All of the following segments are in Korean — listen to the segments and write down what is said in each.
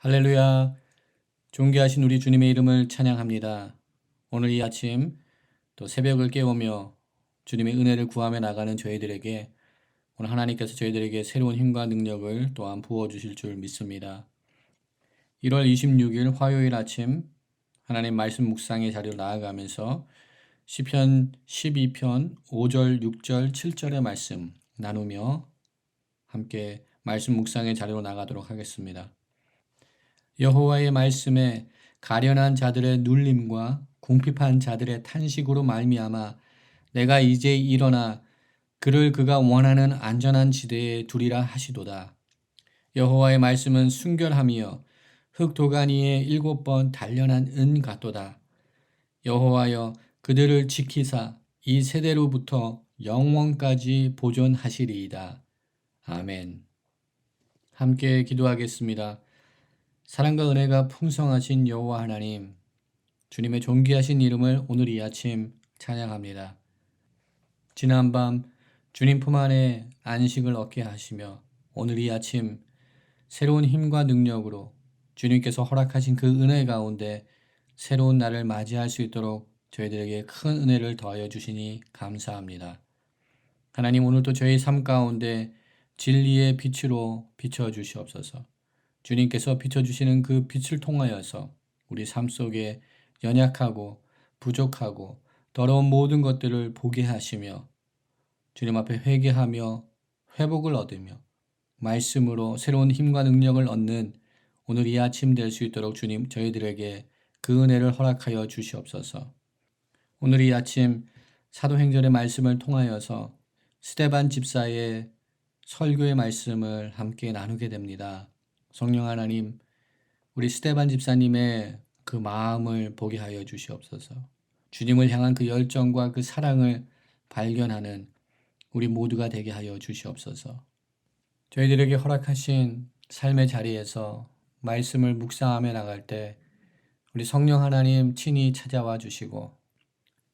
할렐루야. 존귀하신 우리 주님의 이름을 찬양합니다. 오늘 이 아침 또 새벽을 깨우며 주님의 은혜를 구하며 나가는 저희들에게 오늘 하나님께서 저희들에게 새로운 힘과 능력을 또한 부어주실 줄 믿습니다. 1월 26일 화요일 아침 하나님 말씀 묵상의 자리로 나아가면서 시편 12편 5절, 6절, 7절의 말씀 나누며 함께 말씀 묵상의 자리로 나가도록 하겠습니다. 여호와의 말씀에 가련한 자들의 눌림과 궁핍한 자들의 탄식으로 말미암아 내가 이제 일어나 그를 그가 원하는 안전한 지대에 두리라 하시도다. 여호와의 말씀은 순결하며 흙도가니에 7번 단련한 은 같도다. 여호와여 그들을 지키사 이 세대로부터 영원까지 보존하시리이다. 아멘. 함께 기도하겠습니다. 사랑과 은혜가 풍성하신 여호와 하나님, 주님의 존귀하신 이름을 오늘 이 아침 찬양합니다. 지난밤 주님 품 안에 안식을 얻게 하시며 오늘 이 아침 새로운 힘과 능력으로 주님께서 허락하신 그 은혜 가운데 새로운 날을 맞이할 수 있도록 저희들에게 큰 은혜를 더하여 주시니 감사합니다. 하나님, 오늘도 저희 삶 가운데 진리의 빛으로 비춰 주시옵소서. 주님께서 비춰주시는 그 빛을 통하여서 우리 삶 속에 연약하고 부족하고 더러운 모든 것들을 보게 하시며 주님 앞에 회개하며 회복을 얻으며 말씀으로 새로운 힘과 능력을 얻는 오늘 이 아침 될 수 있도록 주님 저희들에게 그 은혜를 허락하여 주시옵소서. 오늘 이 아침 사도행전의 말씀을 통하여서 스데반 집사의 설교의 말씀을 함께 나누게 됩니다. 성령 하나님, 우리 스데반 집사님의 그 마음을 보게 하여 주시옵소서. 주님을 향한 그 열정과 그 사랑을 발견하는 우리 모두가 되게 하여 주시옵소서. 저희들에게 허락하신 삶의 자리에서 말씀을 묵상하며 나갈 때 우리 성령 하나님 친히 찾아와 주시고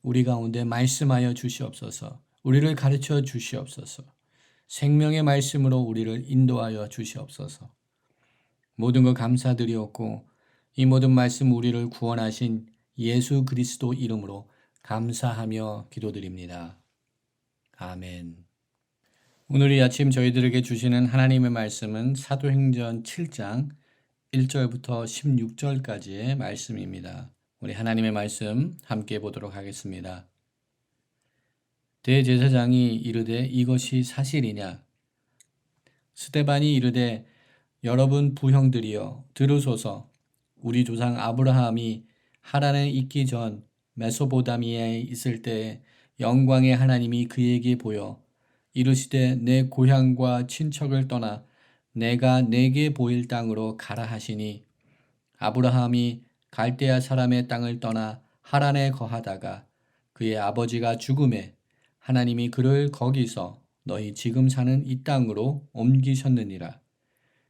우리 가운데 말씀하여 주시옵소서. 우리를 가르쳐 주시옵소서. 생명의 말씀으로 우리를 인도하여 주시옵소서. 모든 것 감사드리옵고 이 모든 말씀 우리를 구원하신 예수 그리스도 이름으로 감사하며 기도드립니다. 아멘. 오늘 이 아침 저희들에게 주시는 하나님의 말씀은 사도행전 7장 1절부터 16절까지의 말씀입니다. 우리 하나님의 말씀 함께 보도록 하겠습니다. 대제사장이 이르되 이것이 사실이냐? 스데반이 이르되 여러분 부형들이여 들으소서. 우리 조상 아브라함이 하란에 있기 전 메소보다미아에 있을 때에 영광의 하나님이 그에게 보여 이르시되 내 고향과 친척을 떠나 내가 내게 보일 땅으로 가라 하시니 아브라함이 갈대아 사람의 땅을 떠나 하란에 거하다가 그의 아버지가 죽음에 하나님이 그를 거기서 너희 지금 사는 이 땅으로 옮기셨느니라.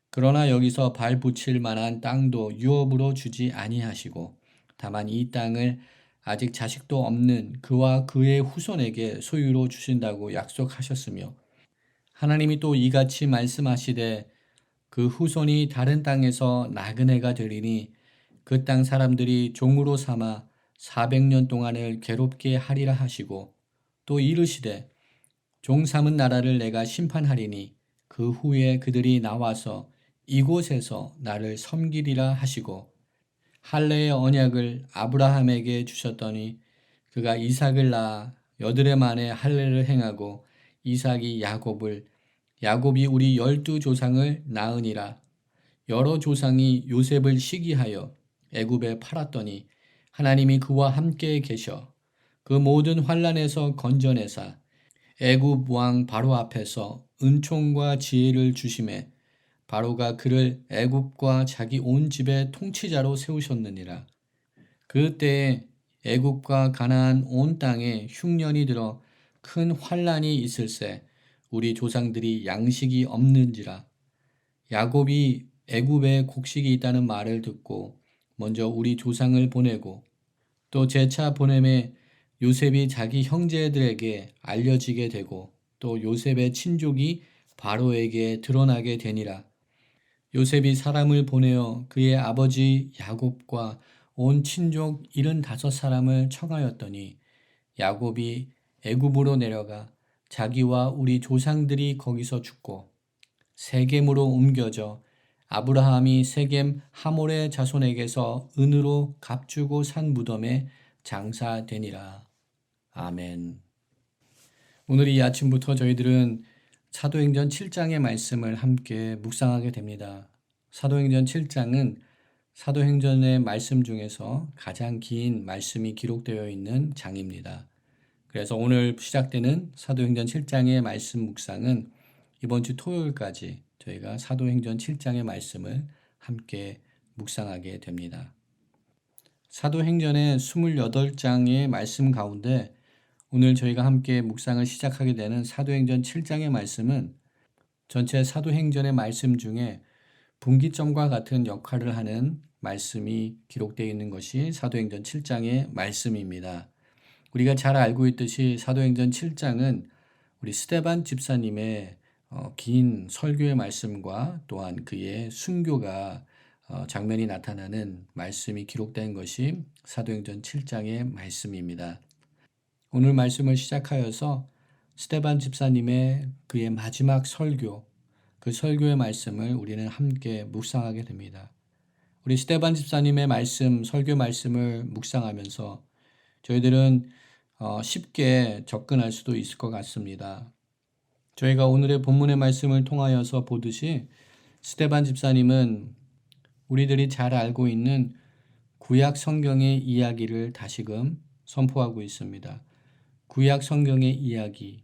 그러나 여기서 발 붙일 만한 땅도 유업으로 주지 아니하시고 다만 이 땅을 아직 자식도 없는 그와 그의 후손에게 소유로 주신다고 약속하셨으며 하나님이 또 이같이 말씀하시되 그 후손이 다른 땅에서 나그네가 되리니 그 땅 사람들이 종으로 삼아 400년 동안을 괴롭게 하리라 하시고 또 이르시되 종 삼은 나라를 내가 심판하리니 그 후에 그들이 나와서 이곳에서 나를 섬기리라 하시고 할례의 언약을 아브라함에게 주셨더니 그가 이삭을 낳아 여드레 만에 할례를 행하고 이삭이 야곱을 야곱이 우리 12조상을 낳으니라. 여러 조상이 요셉을 시기하여 애굽에 팔았더니 하나님이 그와 함께 계셔 그 모든 환난에서 건져내사 애굽 왕 바로 앞에서 은총과 지혜를 주심에 바로가 그를 애굽과 자기 온 집의 통치자로 세우셨느니라. 그때에 애굽과 가나안 온 땅에 흉년이 들어 큰 환난이 있을세 우리 조상들이 양식이 없는지라. 야곱이 애굽에 곡식이 있다는 말을 듣고 먼저 우리 조상을 보내고 또 재차 보냄에 요셉이 자기 형제들에게 알려지게 되고 또 요셉의 친족이 바로에게 드러나게 되니라. 요셉이 사람을 보내어 그의 아버지 야곱과 온 친족 75사람을 청하였더니 야곱이 애굽으로 내려가 자기와 우리 조상들이 거기서 죽고 세겜으로 옮겨져 아브라함이 세겜 하몰의 자손에게서 은으로 값주고 산 무덤에 장사되니라. 아멘. 오늘 이 아침부터 저희들은 사도행전 7장의 말씀을 함께 묵상하게 됩니다. 사도행전 7장은 사도행전의 말씀 중에서 가장 긴 말씀이 기록되어 있는 장입니다. 그래서 오늘 시작되는 사도행전 7장의 말씀 묵상은 이번 주 토요일까지 저희가 사도행전 7장의 말씀을 함께 묵상하게 됩니다. 사도행전의 28장의 말씀 가운데 오늘 저희가 함께 묵상을 시작하게 되는 사도행전 7장의 말씀은 전체 사도행전의 말씀 중에 분기점과 같은 역할을 하는 말씀이 기록되어 있는 것이 사도행전 7장의 말씀입니다. 우리가 잘 알고 있듯이 사도행전 7장은 우리 스데반 집사님의 긴 설교의 말씀과 또한 그의 순교가 장면이 나타나는 말씀이 기록된 것이 사도행전 7장의 말씀입니다. 오늘 말씀을 시작하여서 스데반 집사님의 그의 마지막 설교, 그 설교의 말씀을 우리는 함께 묵상하게 됩니다. 우리 스데반 집사님의 말씀, 설교 말씀을 묵상하면서 저희들은 쉽게 접근할 수도 있을 것 같습니다. 저희가 오늘의 본문의 말씀을 통하여서 보듯이 스데반 집사님은 우리들이 잘 알고 있는 구약 성경의 이야기를 다시금 선포하고 있습니다. 구약 성경의 이야기,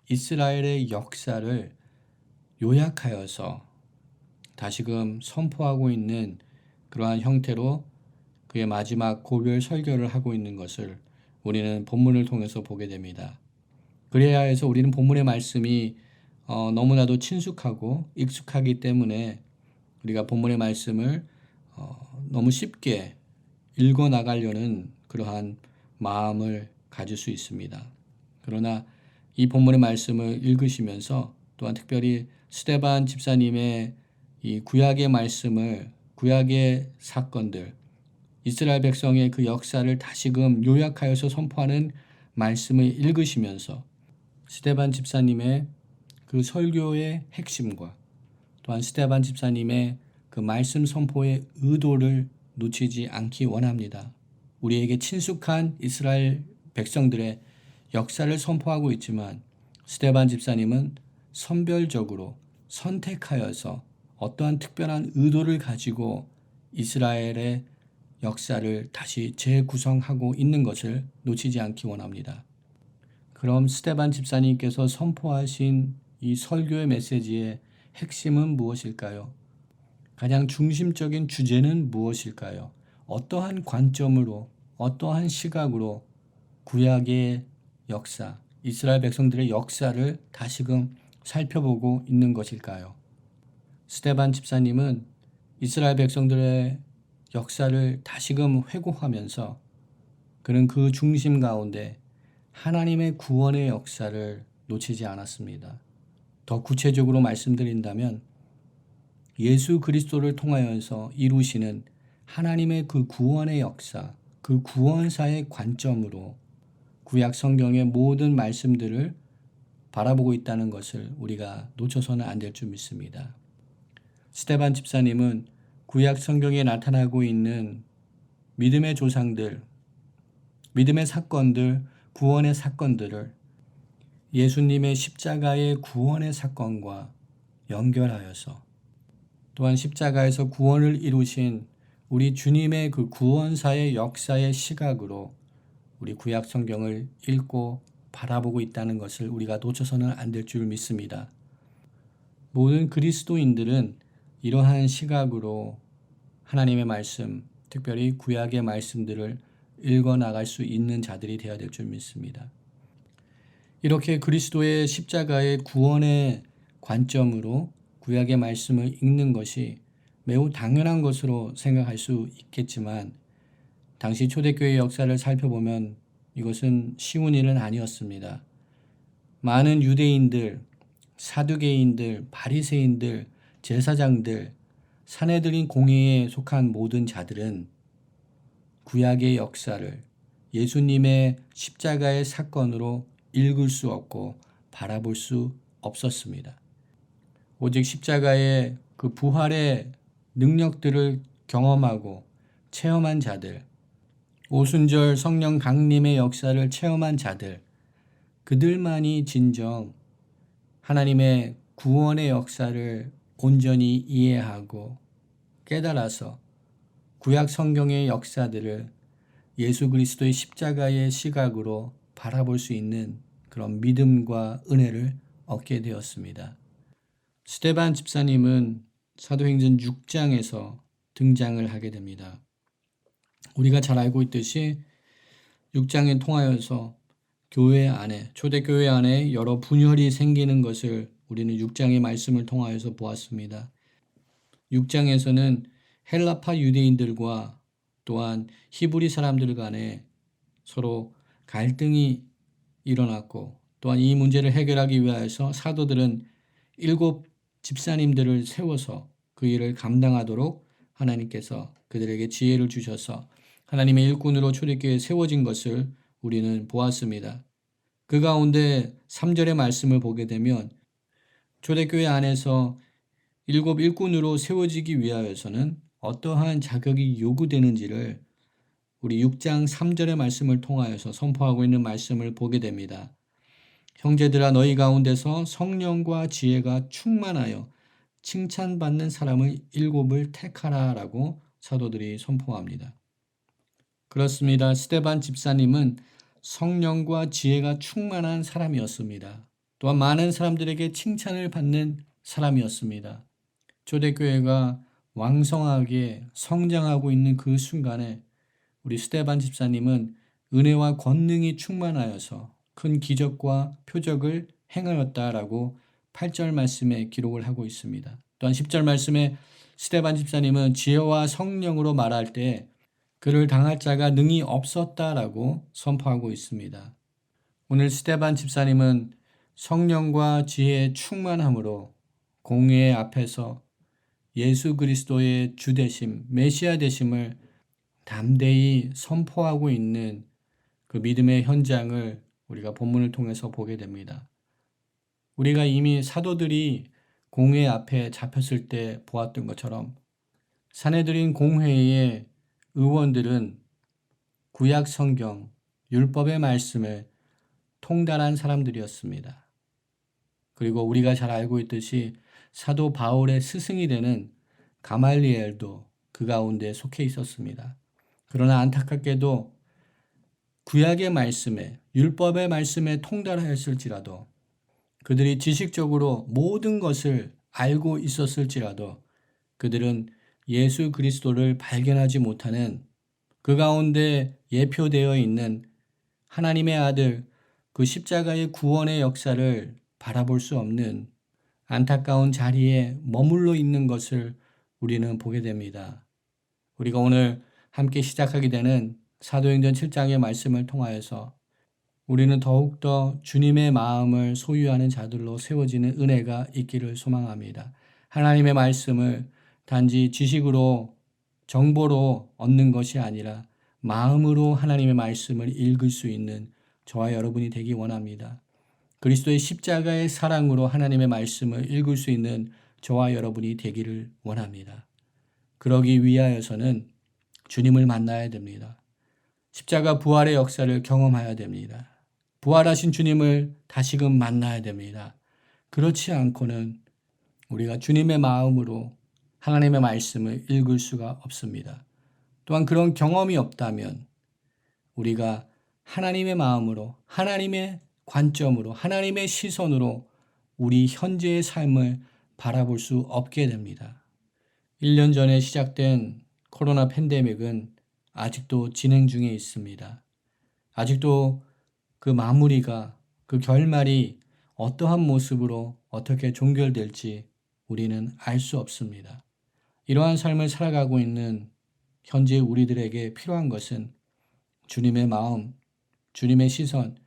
이스라엘의 역사를 요약하여서 다시금 선포하고 있는 그러한 형태로 그의 마지막 고별 설교를 하고 있는 것을 우리는 본문을 통해서 보게 됩니다. 그래야 해서 우리는 본문의 말씀이 너무나도 친숙하고 익숙하기 때문에 우리가 본문의 말씀을 너무 쉽게 읽어 나가려는 그러한 마음을 가질 수 있습니다. 그러나 이 본문의 말씀을 읽으시면서 또한 특별히 스데반 집사님의 이 구약의 말씀을, 구약의 사건들, 이스라엘 백성의 그 역사를 다시금 요약하여서 선포하는 말씀을 읽으시면서 스데반 집사님의 그 설교의 핵심과 또한 스데반 집사님의 그 말씀 선포의 의도를 놓치지 않기 원합니다. 우리에게 친숙한 이스라엘 백성들의 역사를 선포하고 있지만 스데반 집사님은 선별적으로 선택하여서 어떠한 특별한 의도를 가지고 이스라엘의 역사를 다시 재구성하고 있는 것을 놓치지 않기 원합니다. 그럼 스데반 집사님께서 선포하신 이 설교의 메시지의 핵심은 무엇일까요? 가장 중심적인 주제는 무엇일까요? 어떠한 관점으로, 어떠한 시각으로 구약의 역사, 이스라엘 백성들의 역사를 다시금 살펴보고 있는 것일까요? 스데반 집사님은 이스라엘 백성들의 역사를 다시금 회고하면서 그는 그 중심 가운데 하나님의 구원의 역사를 놓치지 않았습니다. 더 구체적으로 말씀드린다면 예수 그리스도를 통하여서 이루시는 하나님의 그 구원의 역사, 그 구원사의 관점으로 구약 성경의 모든 말씀들을 바라보고 있다는 것을 우리가 놓쳐서는 안 될 줄 믿습니다. 스데반 집사님은 구약 성경에 나타나고 있는 믿음의 조상들, 믿음의 사건들, 구원의 사건들을 예수님의 십자가의 구원의 사건과 연결하여서 또한 십자가에서 구원을 이루신 우리 주님의 그 구원사의 역사의 시각으로 우리 구약 성경을 읽고 바라보고 있다는 것을 우리가 놓쳐서는 안 될 줄 믿습니다. 모든 그리스도인들은 이러한 시각으로 하나님의 말씀, 특별히 구약의 말씀들을 읽어 나갈 수 있는 자들이 되어야 될 줄 믿습니다. 이렇게 그리스도의 십자가의 구원의 관점으로 구약의 말씀을 읽는 것이 매우 당연한 것으로 생각할 수 있겠지만 당시 초대교회 역사를 살펴보면 이것은 쉬운 일은 아니었습니다. 많은 유대인들, 사두개인들, 바리새인들, 제사장들, 사내들인 공회에 속한 모든 자들은 구약의 역사를 예수님의 십자가의 사건으로 읽을 수 없고 바라볼 수 없었습니다. 오직 십자가의 그 부활의 능력들을 경험하고 체험한 자들, 오순절 성령 강림의 역사를 체험한 자들, 그들만이 진정 하나님의 구원의 역사를 온전히 이해하고 깨달아서 구약 성경의 역사들을 예수 그리스도의 십자가의 시각으로 바라볼 수 있는 그런 믿음과 은혜를 얻게 되었습니다. 스데반 집사님은 사도행전 6장에서 등장을 하게 됩니다. 우리가 잘 알고 있듯이 6장에 통하여서 교회 안에, 초대교회 안에 여러 분열이 생기는 것을 우리는 6장의 말씀을 통하여서 보았습니다. 6장에서는 헬라파 유대인들과 또한 히브리 사람들 간에 서로 갈등이 일어났고, 또한 이 문제를 해결하기 위하여서 사도들은 7 집사님들을 세워서 그 일을 감당하도록 하나님께서 그들에게 지혜를 주셔서 하나님의 일꾼으로 초대교회에 세워진 것을 우리는 보았습니다. 그 가운데 3절의 말씀을 보게 되면 초대교회 안에서 7 일꾼으로 세워지기 위하여서는 어떠한 자격이 요구되는지를 우리 6장 3절의 말씀을 통하여서 선포하고 있는 말씀을 보게 됩니다. 형제들아 너희 가운데서 성령과 지혜가 충만하여 칭찬받는 사람을 7을 택하라 라고 사도들이 선포합니다. 그렇습니다. 스데반 집사님은 성령과 지혜가 충만한 사람이었습니다. 또한 많은 사람들에게 칭찬을 받는 사람이었습니다. 초대교회가 왕성하게 성장하고 있는 그 순간에 우리 스데반 집사님은 은혜와 권능이 충만하여서 큰 기적과 표적을 행하였다라고 8절 말씀에 기록을 하고 있습니다. 또한 10절 말씀에 스데반 집사님은 지혜와 성령으로 말할 때 그를 당할 자가 능히 없었다라고 선포하고 있습니다. 오늘 스데반 집사님은 성령과 지혜에 충만함으로 공회 앞에서 예수 그리스도의 주되심, 메시아 되심을 담대히 선포하고 있는 그 믿음의 현장을 우리가 본문을 통해서 보게 됩니다. 우리가 이미 사도들이 공회 앞에 잡혔을 때 보았던 것처럼 사내들인 공회의 의원들은 구약 성경, 율법의 말씀을 통달한 사람들이었습니다. 그리고 우리가 잘 알고 있듯이 사도 바울의 스승이 되는 가말리엘도 그 가운데 속해 있었습니다. 그러나 안타깝게도 구약의 말씀에, 율법의 말씀에 통달하였을지라도 그들이 지식적으로 모든 것을 알고 있었을지라도 그들은 예수 그리스도를 발견하지 못하는 그 가운데 예표되어 있는 하나님의 아들 그 십자가의 구원의 역사를 바라볼 수 없는 안타까운 자리에 머물러 있는 것을 우리는 보게 됩니다. 우리가 오늘 함께 시작하게 되는 사도행전 7장의 말씀을 통하여서 우리는 더욱더 주님의 마음을 소유하는 자들로 세워지는 은혜가 있기를 소망합니다. 하나님의 말씀을 단지 지식으로 정보로 얻는 것이 아니라 마음으로 하나님의 말씀을 읽을 수 있는 저와 여러분이 되기 원합니다. 그리스도의 십자가의 사랑으로 하나님의 말씀을 읽을 수 있는 저와 여러분이 되기를 원합니다. 그러기 위하여서는 주님을 만나야 됩니다. 십자가 부활의 역사를 경험해야 됩니다. 부활하신 주님을 다시금 만나야 됩니다. 그렇지 않고는 우리가 주님의 마음으로 하나님의 말씀을 읽을 수가 없습니다. 또한 그런 경험이 없다면 우리가 하나님의 마음으로, 하나님의 관점으로, 하나님의 시선으로 우리 현재의 삶을 바라볼 수 없게 됩니다. 1년 전에 시작된 코로나 팬데믹은 아직도 진행 중에 있습니다. 아직도 그 마무리가, 그 결말이 어떠한 모습으로 어떻게 종결될지 우리는 알 수 없습니다. 이러한 삶을 살아가고 있는 현재 우리들에게 필요한 것은 주님의 마음, 주님의 시선,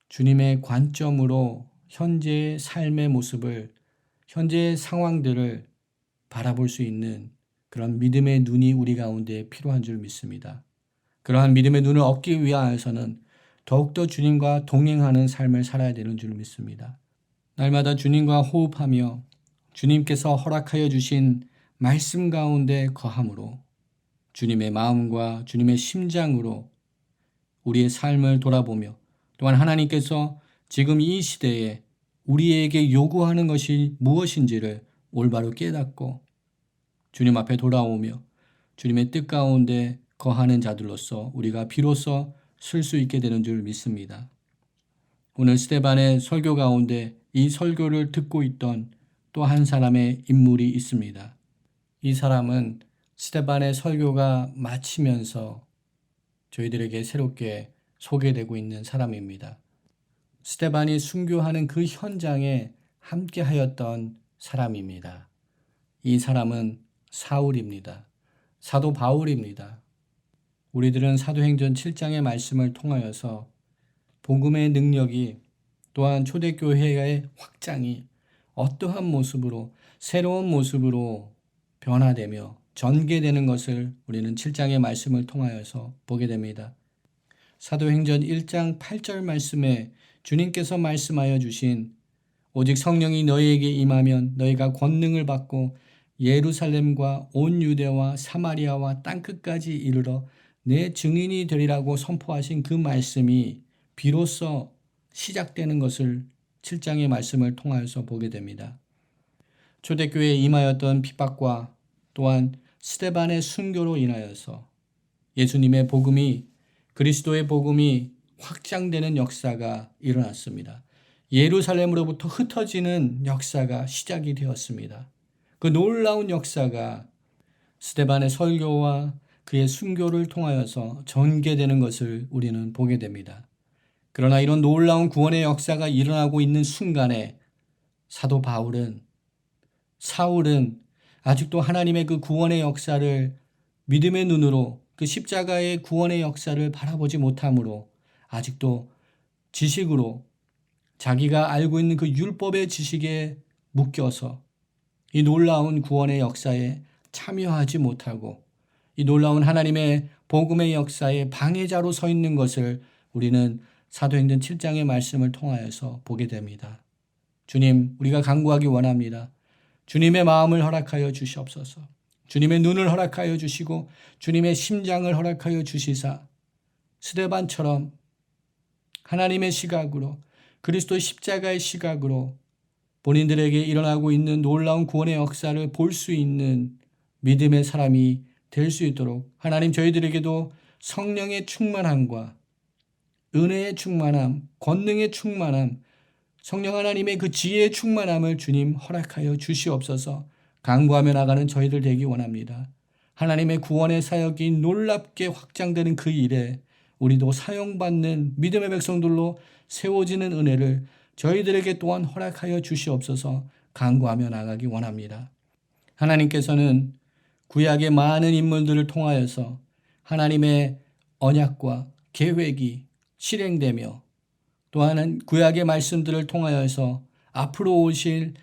주님의 관점으로 현재의 삶의 모습을, 현재의 상황들을 바라볼 수 있는 그런 믿음의 눈이 우리 가운데 필요한 줄 믿습니다. 그러한 믿음의 눈을 얻기 위하여서는 더욱더 주님과 동행하는 삶을 살아야 되는 줄 믿습니다. 날마다 주님과 호흡하며 주님께서 허락하여 주신 말씀 가운데 거함으로 주님의 마음과 주님의 심장으로 우리의 삶을 돌아보며 또한 하나님께서 지금 이 시대에 우리에게 요구하는 것이 무엇인지를 올바로 깨닫고 주님 앞에 돌아오며 주님의 뜻 가운데 거하는 자들로서 우리가 비로소 쓸 수 있게 되는 줄 믿습니다. 오늘 스데반의 설교 가운데 이 설교를 듣고 있던 또 한 사람의 인물이 있습니다. 이 사람은 스데반의 설교가 마치면서 저희들에게 새롭게 소개되고 있는 사람입니다. 스데반이 순교하는 그 현장에 함께 하였던 사람입니다. 이 사람은 사울입니다. 사도 바울입니다. 우리들은 사도행전 7장의 말씀을 통하여서 복음의 능력이 또한 초대교회의 확장이 어떠한 모습으로 새로운 모습으로 변화되며 전개되는 것을 우리는 7장의 말씀을 통하여서 보게 됩니다. 사도행전 1장 8절 말씀에 주님께서 말씀하여 주신 오직 성령이 너희에게 임하면 너희가 권능을 받고 예루살렘과 온 유대와 사마리아와 땅끝까지 이르러 내 증인이 되리라고 선포하신 그 말씀이 비로소 시작되는 것을 7장의 말씀을 통하여서 보게 됩니다. 초대교회에 임하였던 핍박과 또한 스데반의 순교로 인하여서 예수님의 복음이 그리스도의 복음이 확장되는 역사가 일어났습니다. 예루살렘으로부터 흩어지는 역사가 시작이 되었습니다. 그 놀라운 역사가 스데반의 설교와 그의 순교를 통하여서 전개되는 것을 우리는 보게 됩니다. 그러나 이런 놀라운 구원의 역사가 일어나고 있는 순간에 사도 사울은 아직도 하나님의 그 구원의 역사를 믿음의 눈으로 그 십자가의 구원의 역사를 바라보지 못함으로 아직도 지식으로 자기가 알고 있는 그 율법의 지식에 묶여서 이 놀라운 구원의 역사에 참여하지 못하고 이 놀라운 하나님의 복음의 역사에 방해자로 서 있는 것을 우리는 사도행전 7장의 말씀을 통하여서 보게 됩니다. 주님, 우리가 간구하기 원합니다. 주님의 마음을 허락하여 주시옵소서. 주님의 눈을 허락하여 주시고 주님의 심장을 허락하여 주시사 스데반처럼 하나님의 시각으로 그리스도의 십자가의 시각으로 본인들에게 일어나고 있는 놀라운 구원의 역사를 볼 수 있는 믿음의 사람이 될 수 있도록 하나님 저희들에게도 성령의 충만함과 은혜의 충만함, 권능의 충만함, 성령 하나님의 그 지혜의 충만함을 주님 허락하여 주시옵소서. 간구하며 나가는 저희들 되기 원합니다. 하나님의 구원의 사역이 놀랍게 확장되는 그 일에 우리도 사용받는 믿음의 백성들로 세워지는 은혜를 저희들에게 또한 허락하여 주시옵소서. 간구하며 나가기 원합니다. 하나님께서는 구약의 많은 인물들을 통하여서 하나님의 언약과 계획이 실행되며 또한 구약의 말씀들을 통하여서 앞으로 오실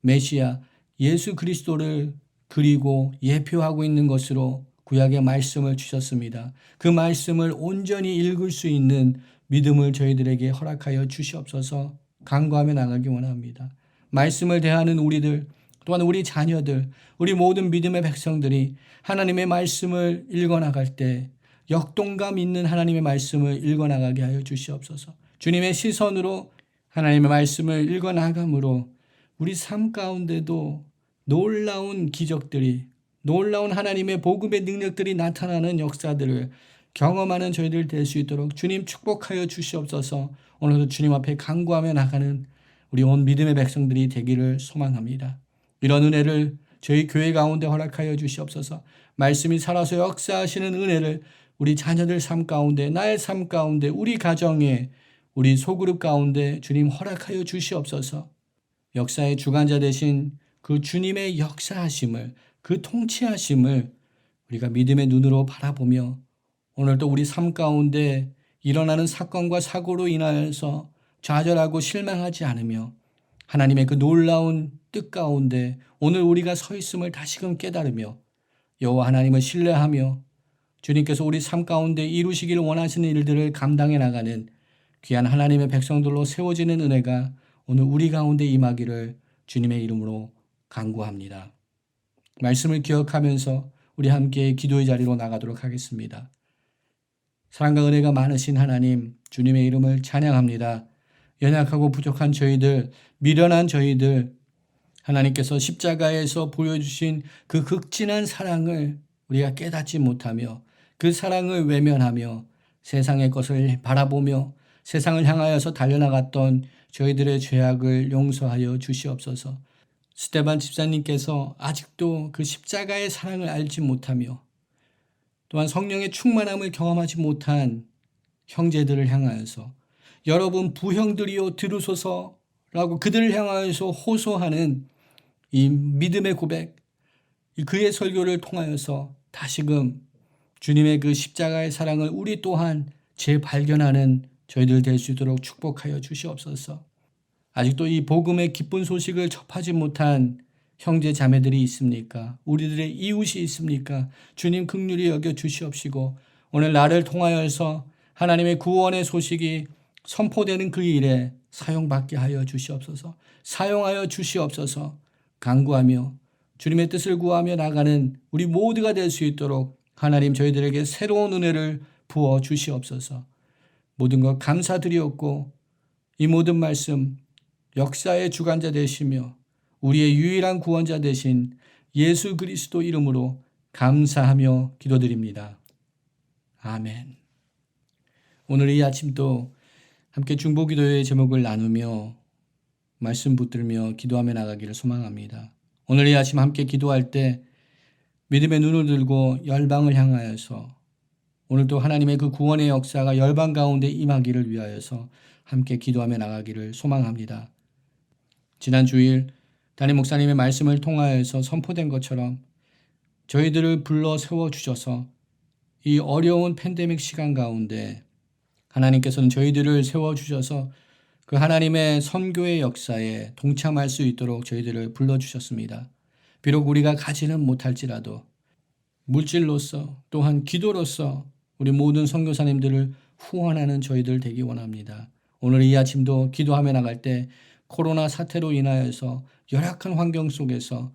메시아 예수 그리스도를 그리고 예표하고 있는 것으로 구약의 말씀을 주셨습니다. 그 말씀을 온전히 읽을 수 있는 믿음을 저희들에게 허락하여 주시옵소서. 간구하며 나가기 원합니다. 말씀을 대하는 우리들 또한 우리 자녀들 우리 모든 믿음의 백성들이 하나님의 말씀을 읽어나갈 때 역동감 있는 하나님의 말씀을 읽어나가게 하여 주시옵소서. 주님의 시선으로 하나님의 말씀을 읽어나감으로 우리 삶 가운데도 놀라운 기적들이 놀라운 하나님의 복음의 능력들이 나타나는 역사들을 경험하는 저희들 될 수 있도록 주님 축복하여 주시옵소서. 오늘도 주님 앞에 간구하며 나가는 우리 온 믿음의 백성들이 되기를 소망합니다. 이런 은혜를 저희 교회 가운데 허락하여 주시옵소서. 말씀이 살아서 역사하시는 은혜를 우리 자녀들 삶 가운데 나의 삶 가운데 우리 가정에 우리 소그룹 가운데 주님 허락하여 주시옵소서. 역사의 주관자 되신 그 주님의 역사하심을 그 통치하심을 우리가 믿음의 눈으로 바라보며 오늘도 우리 삶 가운데 일어나는 사건과 사고로 인하여서 좌절하고 실망하지 않으며 하나님의 그 놀라운 뜻 가운데 오늘 우리가 서 있음을 다시금 깨달으며 여호와 하나님을 신뢰하며 주님께서 우리 삶 가운데 이루시기를 원하시는 일들을 감당해 나가는 귀한 하나님의 백성들로 세워지는 은혜가 오늘 우리 가운데 임하기를 주님의 이름으로 간구합니다. 말씀을 기억하면서 우리 함께 기도의 자리로 나가도록 하겠습니다. 사랑과 은혜가 많으신 하나님, 주님의 이름을 찬양합니다. 연약하고 부족한 저희들, 미련한 저희들, 하나님께서 십자가에서 보여주신 그 극진한 사랑을 우리가 깨닫지 못하며 그 사랑을 외면하며 세상의 것을 바라보며 세상을 향하여서 달려나갔던 저희들의 죄악을 용서하여 주시옵소서. 스테반 집사님께서 아직도 그 십자가의 사랑을 알지 못하며 또한 성령의 충만함을 경험하지 못한 형제들을 향하여서 여러분 부형들이여 들으소서라고 그들을 향하여서 호소하는 이 믿음의 고백, 그의 설교를 통하여서 다시금 주님의 그 십자가의 사랑을 우리 또한 재발견하는 저희들 될 수 있도록 축복하여 주시옵소서. 아직도 이 복음의 기쁜 소식을 접하지 못한 형제 자매들이 있습니까? 우리들의 이웃이 있습니까? 주님 긍휼히 여겨 주시옵시고 오늘 나를 통하여서 하나님의 구원의 소식이 선포되는 그 일에 사용받게 하여 주시옵소서. 사용하여 주시옵소서. 간구하며 주님의 뜻을 구하며 나가는 우리 모두가 될 수 있도록 하나님 저희들에게 새로운 은혜를 부어 주시옵소서. 모든 것 감사드리옵고 이 모든 말씀 역사의 주관자 되시며 우리의 유일한 구원자 되신 예수 그리스도 이름으로 감사하며 기도드립니다. 아멘. 오늘 이 아침도 함께 중보기도의 제목을 나누며 말씀 붙들며 기도하며 나가기를 소망합니다. 오늘 이 아침 함께 기도할 때 믿음의 눈을 들고 열방을 향하여서 오늘도 하나님의 그 구원의 역사가 열방 가운데 임하기를 위하여서 함께 기도하며 나가기를 소망합니다. 지난 주일 담임 목사님의 말씀을 통하여서 선포된 것처럼 저희들을 불러 세워주셔서 이 어려운 팬데믹 시간 가운데 하나님께서는 저희들을 세워주셔서 그 하나님의 선교의 역사에 동참할 수 있도록 저희들을 불러주셨습니다. 비록 우리가 가지는 못할지라도 물질로서 또한 기도로서 우리 모든 선교사님들을 후원하는 저희들 되기 원합니다. 오늘 이 아침도 기도하며 나갈 때 코로나 사태로 인하여서 열악한 환경 속에서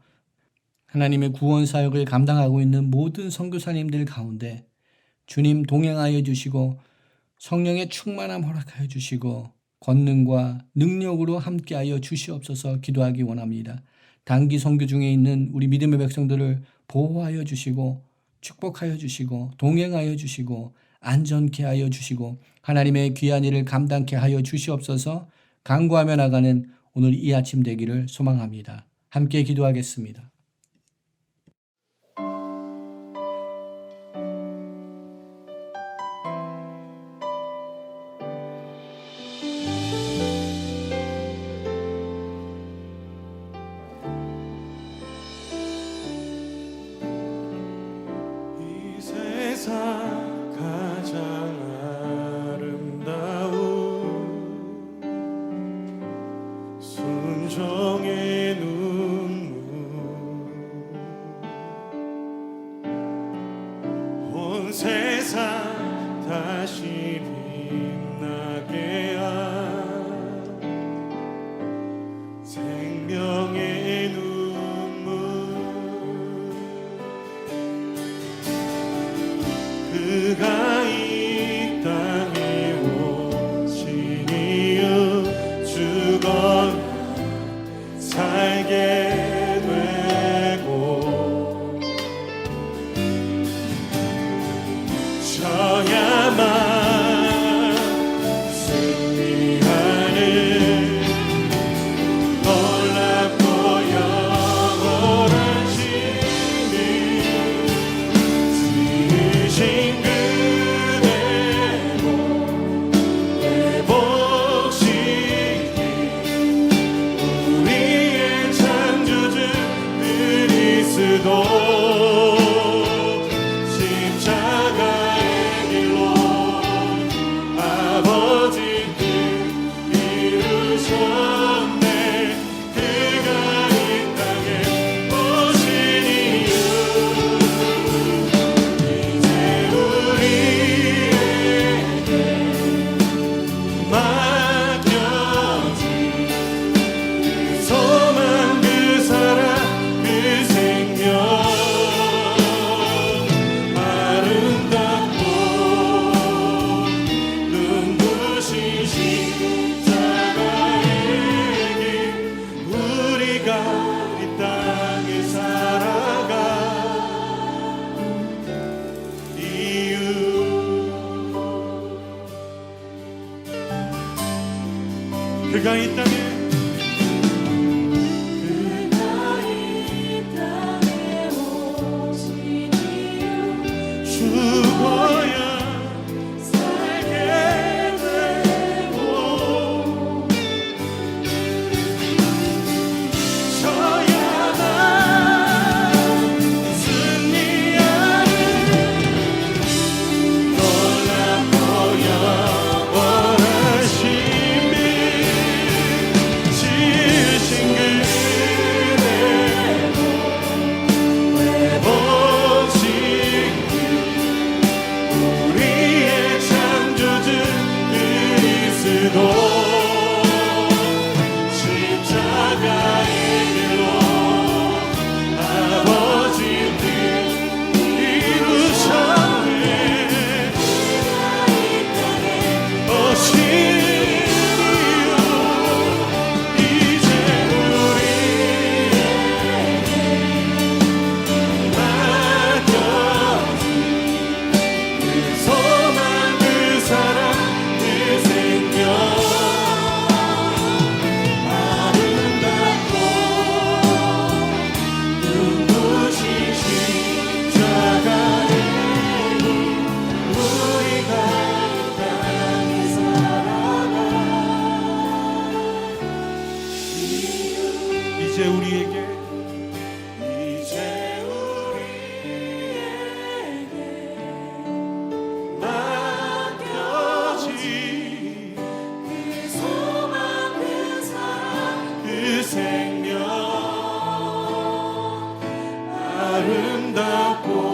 하나님의 구원 사역을 감당하고 있는 모든 선교사님들 가운데 주님 동행하여 주시고 성령의 충만함 허락하여 주시고 권능과 능력으로 함께하여 주시옵소서 기도하기 원합니다. 단기 선교 중에 있는 우리 믿음의 백성들을 보호하여 주시고 축복하여 주시고 동행하여 주시고 안전케 하여 주시고 하나님의 귀한 일을 감당케 하여 주시옵소서. 간구하며 나가는 오늘 이 아침 되기를 소망합니다. 함께 기도하겠습니다. 이 세상 가장 순종의 눈물 온 세상 다시 빛나게 한 생명의 눈물 그가 이 땅에 오신 이유 죽어 살게 되고 저야만 승리하는 놀랍고 영원한 신이 지으신 그 그가 이 땅에 죽어야 살게 되고 져야만 승리하는 놀랍고 영원하신 미 지으신 그대로 회복시 우리의 창조주 그리스도 십자가의 길로 아버지 뜻 이루셨네 오신 이유 이제 우리에게 맡겨진 그 소망 그 사랑 그 생명 아름답고 눈부신 십자가의 길 우리가 이 땅에 살아갈 이유 이제 우리에게 맡겨진 그 소망 그 사랑 그 생명 아름답고